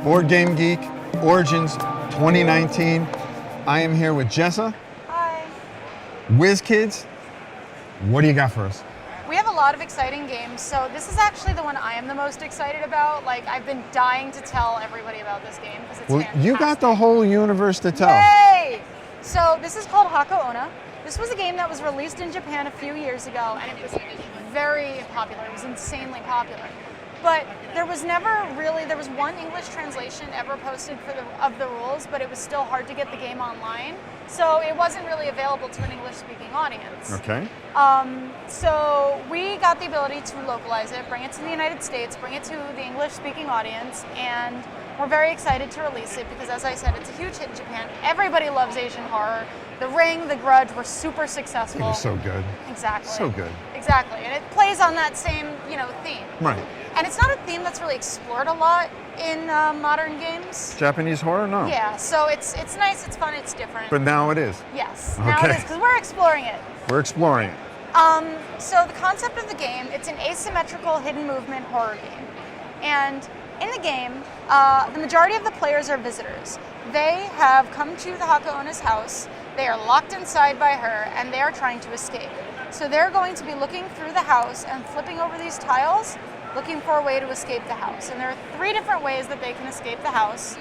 Board Game Geek Origins 2019. I am here with Jessa. Hi. WizKids, what do you got for us? We have a lot of exciting games, so this is actually the one I am the most excited about. Like, I've been dying to tell everybody about this game because it's fantastic. You got the whole universe to tell. Yay! So this is called Hako Onna. This was a game that was released in Japan a few years ago, and it was very popular. It was insanely popular. But there was one English translation ever posted of the rules, but it was still hard to get the game online. So it wasn't really available to an English-speaking audience. Okay. So we got the ability to localize it, bring it to the United States, bring it to the English-speaking audience, and we're very excited to release it because, as I said, it's a huge hit in Japan. Everybody loves Asian horror. The Ring, The Grudge were super successful. It was so good. Exactly. So good. Exactly, and it plays on that same, theme. Right. And it's not a theme that's really explored a lot in modern games. Japanese horror? No. Yeah, so it's nice, it's fun, it's different. But now it is. Yes, Okay. now it is, because we're exploring it. We're exploring it. So the concept of the game, it's an asymmetrical hidden movement horror game. And in the game, the majority of the players are visitors. They have come to the Hako Onna's house, they are locked inside by her, and they are trying to escape. So they're going to be looking through the house and flipping over these tiles, looking for a way to escape the house. And there are 3 different ways that they can escape the house.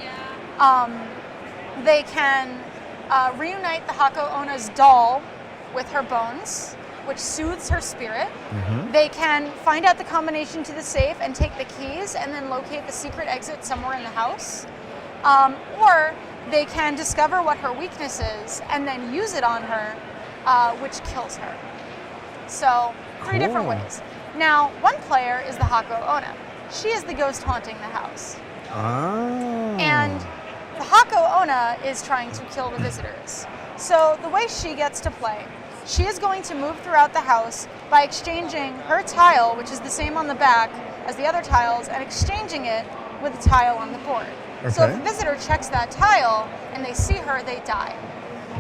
They can reunite the Hako Onna's doll with her bones, which soothes her spirit. Mm-hmm. They can find out the combination to the safe and take the keys and then locate the secret exit somewhere in the house. Or they can discover what her weakness is and then use it on her, which kills her. So 3 different Cool. ways. Now, one player is the Hako Onna. She is the ghost haunting the house. Oh. And the Hako Onna is trying to kill the visitors. So the way she gets to play, she is going to move throughout the house by exchanging her tile, which is the same on the back as the other tiles, and exchanging it with a tile on the board. So if Okay. a visitor checks that tile and they see her, they die.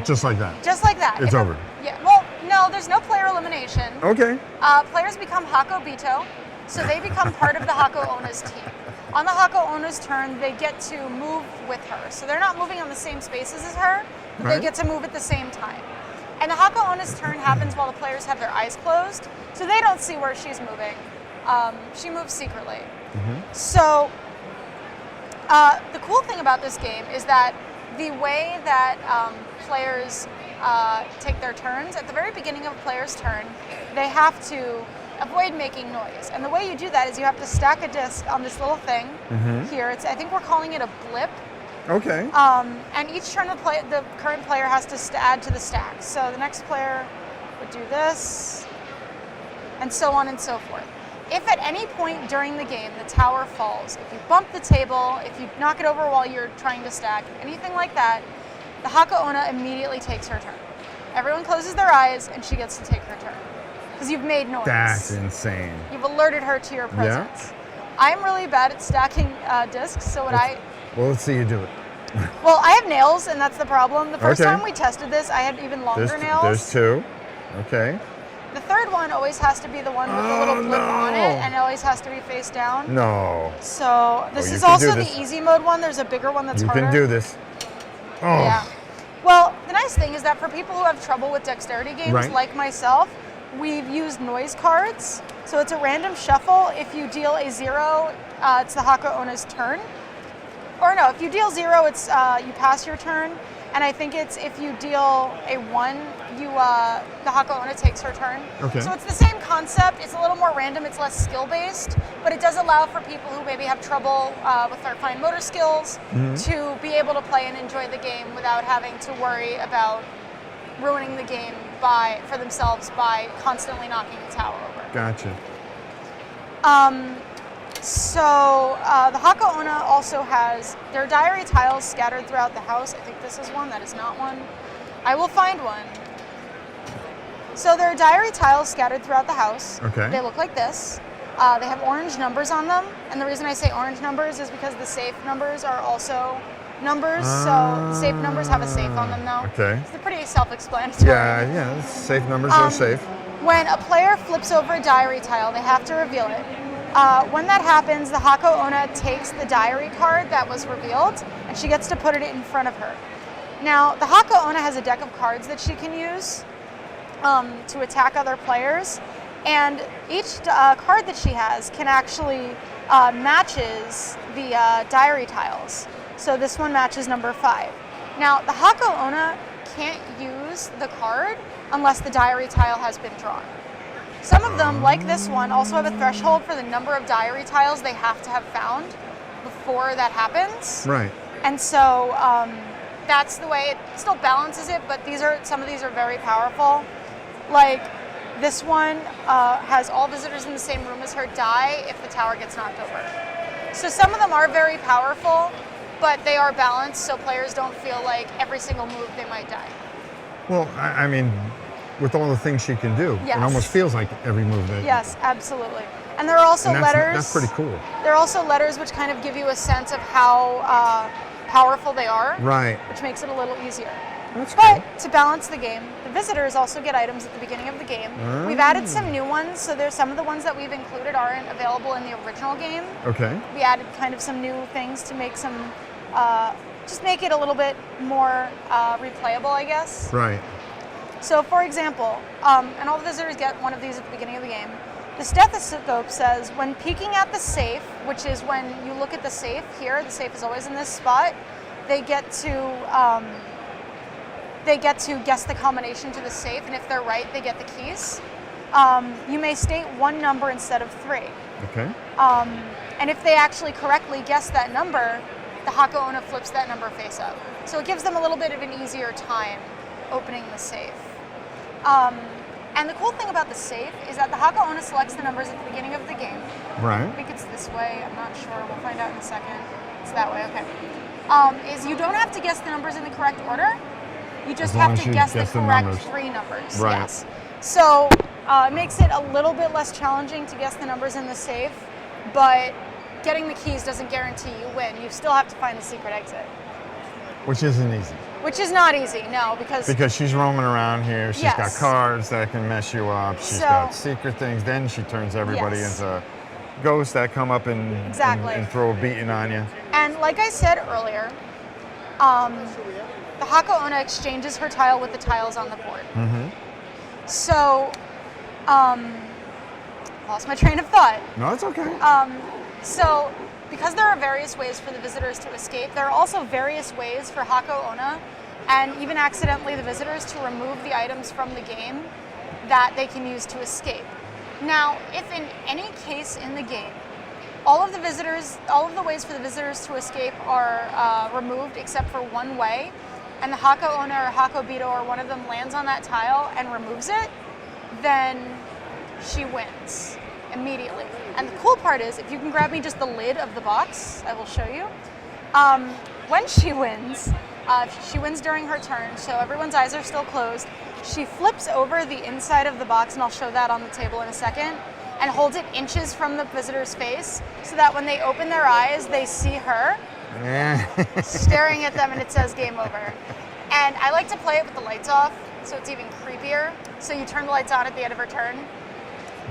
Just like that. Just like that. It's over. Yeah, well, no, there's no player elimination. Okay. Players become Hako Bito, so they become part of the Hako Onna's team. On the Hako Onna's turn, they get to move with her. So they're not moving on the same spaces as her, but Right. they get to move at the same time. And the Hako Onna's turn happens while the players have their eyes closed, so they don't see where she's moving. She moves secretly. Mm-hmm. So the cool thing about this game is that the way that players take their turns, at the very beginning of a player's turn, they have to avoid making noise. And the way you do that is you have to stack a disc on this little thing here. I think we're calling it a blip. Okay. And each turn the current player has to add to the stack. So the next player would do this, and so on and so forth. If at any point during the game the tower falls, if you bump the table, if you knock it over while you're trying to stack, anything like that, the Hako Onna immediately takes her turn. Everyone closes their eyes and she gets to take her turn. Because you've made noise. That's insane. You've alerted her to your presence. I'm really bad at stacking discs, so Well, let's see you do it. Well, I have nails, and that's the problem. The first Okay. time we tested this, I had even longer nails. There's 2. Okay. The third one always has to be the one with the little blip on it, and it always has to be face down. No. So this you is can also do the this. easy mode one. There's a bigger one that's You harder. can do this. Oh. Yeah. Well, the nice thing is that for people who have trouble with dexterity games, Right. like myself, we've used noise cards. So it's a random shuffle. If you deal a 0, it's the Hako Onna's turn. Or no, if you deal 0, it's you pass your turn. And I think it's if you deal a 1, the Hako Onna takes her turn. Okay. So it's the same concept. It's a little more random. It's less skill-based, but it does allow for people who maybe have trouble with their fine motor skills to be able to play and enjoy the game without having to worry about ruining the game for themselves by constantly knocking the tower over. Gotcha. So the Hako Onna also has their diary tiles scattered throughout the house. I think this is one. That is not one. I will find one. So there are diary tiles scattered throughout the house. Okay. They look like this. They have orange numbers on them. And the reason I say orange numbers is because the safe numbers are also numbers. So the safe numbers have a safe on them now. Okay. It's pretty self-explanatory. Yeah. Safe numbers are safe. When a player flips over a diary tile, they have to reveal it. When that happens, the Hako Onna takes the diary card that was revealed, and she gets to put it in front of her. Now, the Hako Onna has a deck of cards that she can use to attack other players, and each card that she has can actually matches the diary tiles. So this one matches number 5. Now, the Hako Onna can't use the card unless the diary tile has been drawn. Some of them, like this one, also have a threshold for the number of diary tiles they have to have found before that happens. Right. And so that's the way it still balances it, but some of these are very powerful. Like this one has all visitors in the same room as her die if the tower gets knocked over. So some of them are very powerful, but they are balanced so players don't feel like every single move they might die. Well, I mean, with all the things she can do, Yes. it almost feels like every move that. Yes, absolutely. And there are also letters. That's pretty cool. There are also letters which kind of give you a sense of how powerful they are, Right. which makes it a little easier. That's But cool. to balance the game, the visitors also get items at the beginning of the game. We've added some new ones, so there's some of the ones that we've included aren't available in the original game. Okay. We added kind of some new things to make some, just make it a little bit more replayable, I guess. Right. So for example, and all the visitors get one of these at the beginning of the game, the stethoscope says when peeking at the safe, which is when you look at the safe here, the safe is always in this spot, they get to guess the combination to the safe, and if they're right, they get the keys. You may state one number instead of 3. Okay. And if they actually correctly guess that number, the Hako Onna flips that number face up. So it gives them a little bit of an easier time opening the safe. And the cool thing about the safe is that the Hako Onna selects the numbers at the beginning of the game. Right. I think it's this way, I'm not sure, we'll find out in a second. It's that way, okay. Is you don't have to guess the numbers in the correct order, you just have to guess the correct numbers. 3 numbers. Right. Yes. So it makes it a little bit less challenging to guess the numbers in the safe, but getting the keys doesn't guarantee you win. You still have to find the secret exit. Which isn't easy. Which is not easy, no, Because she's roaming around here. She's got Yes. cards that can mess you up. She's got secret things. Then she turns everybody Yes. into ghosts that come up and, Exactly. and throw a beating on you. And like I said earlier, the Hako Onna exchanges her tile with the tiles on the board. Mm-hmm. So, lost my train of thought. No, it's okay. So, because there are various ways for the visitors to escape, there are also various ways for Hako Onna, and even accidentally the visitors, to remove the items from the game that they can use to escape. Now, if in any case in the game, all of the ways for the visitors to escape are removed except for one way, and the Hako Onna or Hako Bito or one of them lands on that tile and removes it, then she wins immediately. And the cool part is, if you can grab me just the lid of the box, I will show you. When she wins during her turn, so everyone's eyes are still closed, she flips over the inside of the box, and I'll show that on the table in a second, and holds it inches from the visitor's face, so that when they open their eyes, they see her staring at them, and it says game over. And I like to play it with the lights off, so it's even creepier. So you turn the lights on at the end of her turn.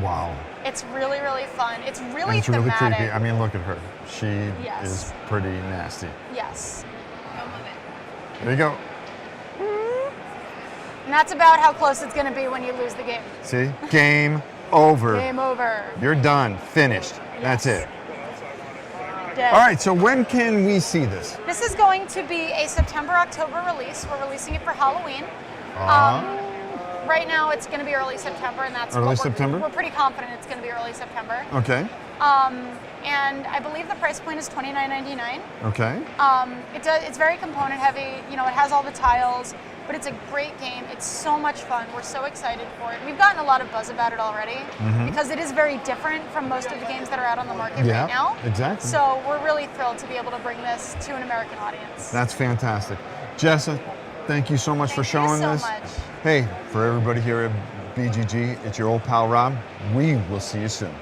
Wow. It's really, really fun. It's really It's thematic. really creepy. I mean, look at her. She Yes. is pretty nasty. Yes. There you go. And that's about how close it's going to be when you lose the game. See? Game over. Game over. You're done. Finished. That's Yes. it. Dead. All right, so when can we see this? This is going to be a September-October release. We're releasing it for Halloween. Right now, it's going to be early September, and that's Early September? We're pretty confident it's going to be early September. Okay. And I believe the price point is $29.99. Okay. It's very component heavy. You know, it has all the tiles, but it's a great game. It's so much fun. We're so excited for it. We've gotten a lot of buzz about it already because it is very different from most of the games that are out on the market right now. Exactly. So we're really thrilled to be able to bring this to an American audience. That's fantastic. Jessa, thank you so much for showing Thank you this. so much. Hey, for everybody here at BGG, it's your old pal Rob. We will see you soon.